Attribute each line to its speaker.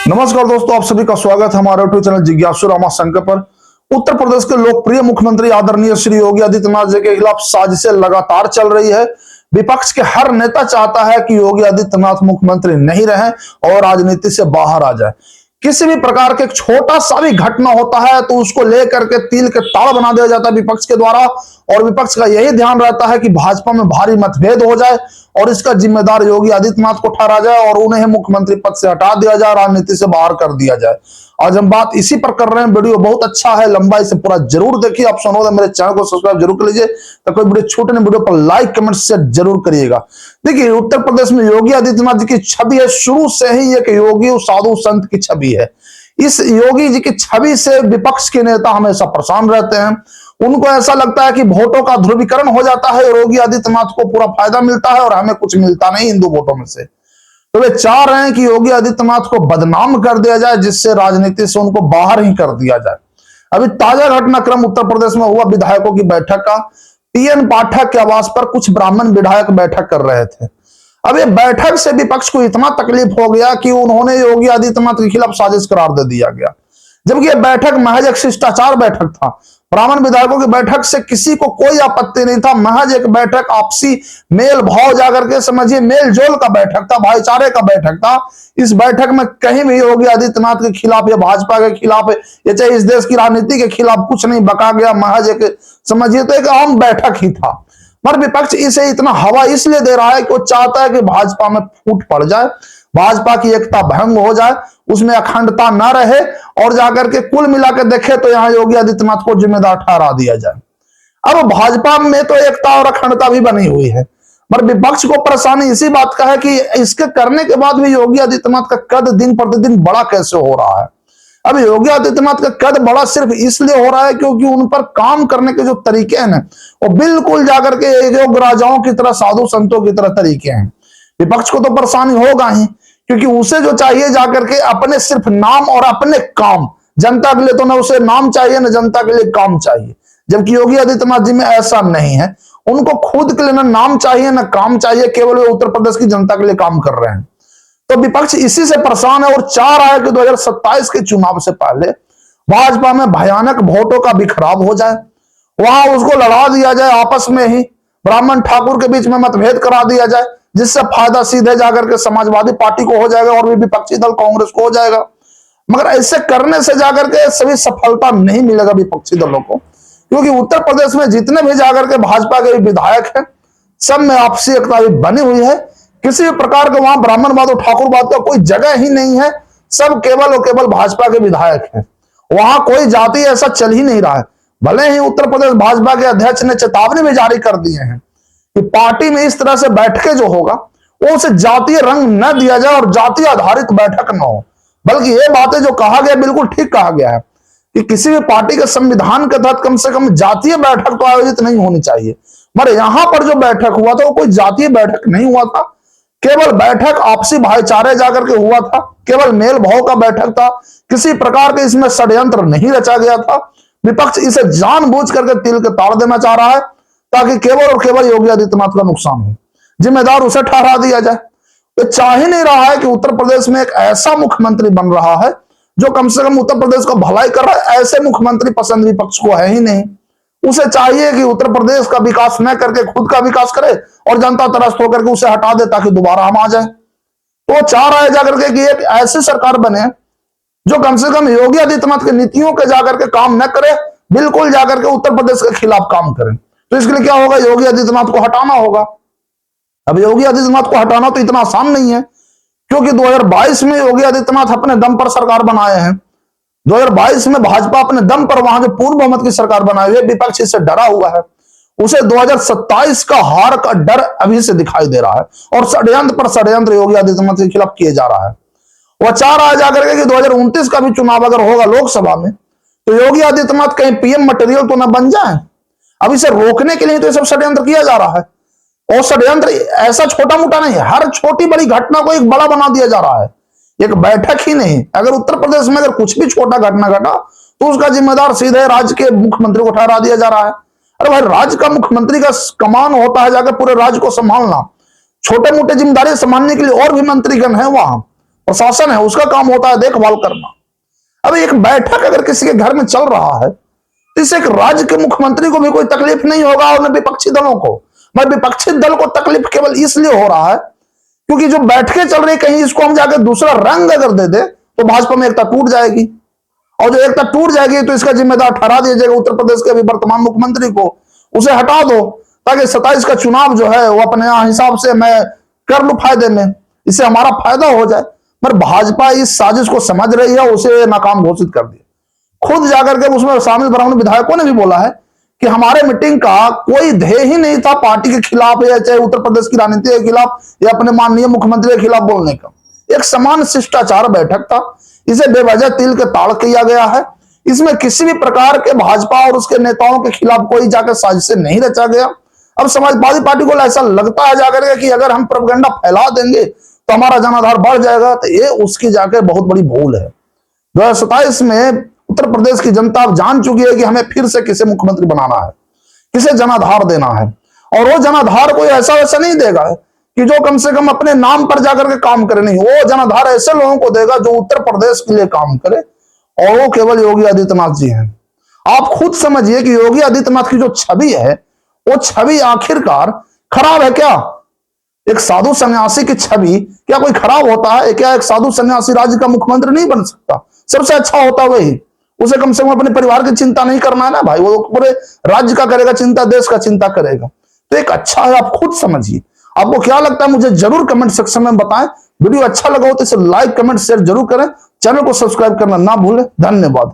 Speaker 1: नमस्कार दोस्तों, आप सभी का स्वागत है हमारे यूट्यूब चैनल जिज्ञासु रामाशंकर पर। उत्तर प्रदेश के लोकप्रिय मुख्यमंत्री आदरणीय श्री योगी आदित्यनाथ जी के खिलाफ साजिशें लगातार चल रही है। विपक्ष के हर नेता चाहता है कि योगी आदित्यनाथ मुख्यमंत्री नहीं रहे और राजनीति से बाहर आ जाए। किसी भी प्रकार के छोटा सा भी घटना होता है तो उसको लेकर के तिल के ताड़ बना दिया जाता है विपक्ष के द्वारा, और विपक्ष का यही ध्यान रहता है कि भाजपा में भारी मतभेद हो जाए और इसका जिम्मेदार योगी आदित्यनाथ को ठहरा जाए और उन्हें मुख्यमंत्री पद से हटा दिया जाए, राजनीति से बाहर कर दिया जाए। आज हम बात इसी पर कर रहे हैं। वीडियो बहुत अच्छा है, लंबाई से पूरा जरूर देखिए। आप सुनो तो मेरे चैनल को सब्सक्राइब जरूर कर लीजिए, तो कोई वीडियो छूटे नहीं। वीडियो पर लाइक कमेंट शेयर जरूर करिएगा। देखिए, उत्तर प्रदेश में योगी आदित्यनाथ जी की छवि है, शुरू से ही एक योगी साधु संत की छवि है। इस योगी जी की छवि से विपक्ष के नेता हमेशा परेशान रहते हैं। उनको ऐसा लगता है कि वोटों का ध्रुवीकरण हो जाता है, योगी आदित्यनाथ को पूरा फायदा मिलता है और हमें कुछ मिलता नहीं हिंदू वोटों में से। तो वे चाह रहे हैं कि योगी आदित्यनाथ को बदनाम कर दिया जाए, जिससे राजनीति से उनको बाहर ही कर दिया जाए। अभी ताजा घटनाक्रम उत्तर प्रदेश में हुआ विधायकों की बैठक का। टीएन पाठक के आवास पर कुछ ब्राह्मण विधायक बैठक कर रहे थे। अब ये बैठक से विपक्ष को इतना तकलीफ हो गया कि उन्होंने योगी आदित्यनाथ के खिलाफ साजिश करार दे दिया गया, जबकि यह बैठक महज एक शिष्टाचार बैठक था। ब्राह्मण विधायकों की बैठक से किसी को कोई आपत्ति नहीं था। महज एक बैठक आपसी मेल भाव जाकर के समझिए मेल जोल का बैठक था, भाईचारे का बैठक था। इस बैठक में कहीं भी योगी आदित्यनाथ के खिलाफ या भाजपा के खिलाफ या चाहे इस देश की राजनीति के खिलाफ कुछ नहीं बका गया। महज एक समझिए तो एक आम बैठक ही था। पर विपक्ष इसे इतना हवा इसलिए दे रहा है कि वो चाहता है कि भाजपा में फूट पड़ जाए, भाजपा की एकता भंग हो जाए, उसमें अखंडता न रहे और जाकर के कुल मिलाकर देखे तो यहां योगी आदित्यनाथ को जिम्मेदार ठहरा दिया जाए। अब भाजपा में तो एकता और अखंडता भी बनी हुई है, पर विपक्ष को परेशानी इसी बात का है कि इसके करने के बाद भी योगी आदित्यनाथ का कद दिन प्रतिदिन बड़ा कैसे हो रहा है। अब योगी आदित्यनाथ का कद बड़ा सिर्फ इसलिए हो रहा है क्योंकि उन पर काम करने के जो तरीके हैं वो बिल्कुल जाकर के योग्य राजाओं की तरह, साधु संतों की तरह तरीके हैं। विपक्ष को तो परेशानी होगा ही, क्योंकि उसे जो चाहिए जाकर के अपने सिर्फ नाम और अपने काम। जनता के लिए तो ना उसे नाम चाहिए ना जनता के लिए काम चाहिए, जबकि योगी आदित्यनाथ जी में ऐसा नहीं है। उनको खुद के लिए ना नाम चाहिए ना काम चाहिए, केवल वे उत्तर प्रदेश की जनता के लिए काम कर रहे हैं। तो विपक्ष इसी से परेशान है और चाह रहा है कि 2027 के चुनाव से पहले भाजपा में भयानक वोटों का बिखराव हो जाए, वहां उसको लड़ा दिया जाए, आपस में ही ब्राह्मण ठाकुर के बीच में मतभेद करा दिया जाए, जिससे फायदा सीधे जाकर के समाजवादी पार्टी को हो जाएगा और भी विपक्षी दल कांग्रेस को हो जाएगा। मगर ऐसे करने से जाकर के सभी सफलता नहीं मिलेगा विपक्षी दलों को, क्योंकि उत्तर प्रदेश में जितने भी जाकर के भाजपा के विधायक हैं सब में आपसी एकता भी बनी हुई है। किसी भी प्रकार का वहां ब्राह्मणवाद और ठाकुरवाद का कोई जगह ही नहीं है। सब केवल और केवल भाजपा के विधायक हैं। वहां कोई जाति ऐसा चल ही नहीं रहा है। भले ही उत्तर प्रदेश भाजपा के अध्यक्ष ने चेतावनी भी जारी कर दिए हैं कि पार्टी में इस तरह से बैठकें जो होगा वो उसे जातीय रंग न दिया जाए और जातीय आधारित बैठक न हो। बल्कि ये बातें जो कहा गया बिल्कुल ठीक कहा गया है कि किसी भी पार्टी के संविधान के तहत कम से कम जातीय बैठक तो आयोजित नहीं होनी चाहिए। मगर यहां पर जो बैठक हुआ था वो कोई जातीय बैठक नहीं हुआ था, केवल बैठक आपसी भाईचारे जाकर के हुआ था, केवल मेल भाव का बैठक था। किसी प्रकार के इसमें षड्यंत्र नहीं रचा गया था। विपक्ष इसे जानबूझ करके तिल के ताड़ देना चाह रहा है ताकि केवल और केवल योगी आदित्यनाथ का नुकसान हो, जिम्मेदार उसे ठहरा दिया जाए। तो चाह ही नहीं रहा है कि उत्तर प्रदेश में एक ऐसा मुख्यमंत्री बन रहा है जो कम से कम उत्तर प्रदेश का भलाई कर रहा है। ऐसे मुख्यमंत्री पसंद विपक्ष को है ही नहीं। उसे चाहिए कि उत्तर प्रदेश का विकास न करके खुद का विकास करे और जनता त्रस्त होकर के उसे हटा दे ताकि दोबारा हम आ जाए। तो चाह रहा है जाकर के कि एक ऐसी सरकार बने जो कम से कम योगी आदित्यनाथ की नीतियों के जाकर के काम न करे, बिल्कुल जाकर के उत्तर प्रदेश के खिलाफ काम करे। तो इसके लिए क्या होगा, योगी आदित्यनाथ को हटाना होगा। अब योगी आदित्यनाथ को हटाना तो इतना आसान नहीं है, क्योंकि 2022 में योगी आदित्यनाथ अपने दम पर सरकार बनाए हैं। 2022 में भाजपा अपने दम पर वहां जो पूर्ण बहुमत की सरकार बनाई हुई है, विपक्ष इससे डरा हुआ है। उसे 2027 का हार का डर अभी से दिखाई दे रहा है और षड्यंत्र पर षड्यंत्र योगी आदित्यनाथ के खिलाफ किए जा रहा है। वह चाह रहा है जाकर के कि 2029 का भी चुनाव अगर होगा लोकसभा में तो योगी आदित्यनाथ कहीं पीएम मटेरियल तो न बन जाए। अब इसे रोकने के लिए तो सब षड्यंत्र किया जा रहा है और षड्यंत्र ऐसा छोटा मोटा नहीं है, हर छोटी बड़ी घटना को एक बड़ा बना दिया जा रहा है। एक बैठक ही नहीं, अगर उत्तर प्रदेश में अगर कुछ भी छोटा घटना घटा तो उसका जिम्मेदार सीधे राज्य के मुख्यमंत्री को ठहरा दिया जा रहा है। अरे भाई, राज्य का मुख्यमंत्री का कमान होता है जाकर पूरे राज्य को संभालना। छोटे मोटे जिम्मेदारी संभालने के लिए और भी मंत्रीगण है वहां। प्रशासन है उसका काम होता है देखभाल करना। अब एक बैठक अगर किसी के घर में चल रहा है तो इस एक राज्य के मुख्यमंत्री को भी कोई तकलीफ नहीं होगा और न विपक्षी दलों को। मगर विपक्षी दल को तकलीफ केवल इसलिए हो रहा है क्योंकि जो बैठकें चल रही, कहीं इसको हम जाकर दूसरा रंग अगर दे दे तो भाजपा में एकता टूट जाएगी, और जो एकता टूट जाएगी तो इसका जिम्मेदार ठहरा दिया जाएगा उत्तर प्रदेश के अभी वर्तमान मुख्यमंत्री को। उसे हटा दो ताकि 27 का चुनाव जो है वो अपने हिसाब से मैं कर लूं फायदे में, इससे हमारा फायदा हो जाए। पर भाजपा इस साजिश को समझ रही है, उसे नाकाम घोषित कर दिया। खुद जाकर के उसमें शामिल ब्राह्मण विधायकों ने भी बोला है कि हमारे मीटिंग का कोई ध्येय ही नहीं था पार्टी के खिलाफ या चाहे उत्तर प्रदेश की राजनीति के खिलाफ या अपने माननीय मुख्यमंत्री के खिलाफ बोलने का। एक समान शिष्टाचार बैठक था, इसे बेवजह तिल के ताड़ किया गया है। इसमें किसी भी प्रकार के भाजपा और उसके नेताओं के खिलाफ कोई जाकर साजिश नहीं रचा गया। अब समाजवादी पार्टी को ऐसा लगता है जाकर कि अगर हम प्रोपेगेंडा फैला देंगे तो हमारा जनाधार बढ़ जाएगा, तो ये उसकी जाकर बहुत बड़ी भूल है। 2027 में उत्तर प्रदेश की जनता अब जान चुकी है कि हमें फिर से किसे मुख्यमंत्री बनाना है, किसे जनाधार देना है, और वो जनाधार कोई ऐसा वैसा नहीं देगा कि जो कम से कम अपने नाम पर जाकर के काम करे। नहीं, वो जनाधार ऐसे लोगों को देगा जो उत्तर प्रदेश के लिए काम करे, और वो केवल योगी आदित्यनाथ जी हैं। आप खुद समझिए कि योगी आदित्यनाथ की जो छवि है वो छवि आखिरकार खराब है क्या? एक साधु सन्यासी की छवि क्या कोई खराब होता है क्या? एक साधु सन्यासी राज्य का मुख्यमंत्री नहीं बन सकता? सबसे अच्छा होता वही, उसे कम से कम अपने परिवार की चिंता नहीं करना है ना भाई, वो पूरे राज्य का करेगा चिंता, देश का चिंता करेगा, तो एक अच्छा है। आप खुद समझिए, आपको क्या लगता है मुझे जरूर कमेंट सेक्शन में बताएं। वीडियो अच्छा लगा हो तो इसे लाइक कमेंट शेयर जरूर करें, चैनल को सब्सक्राइब करना ना भूलें। धन्यवाद।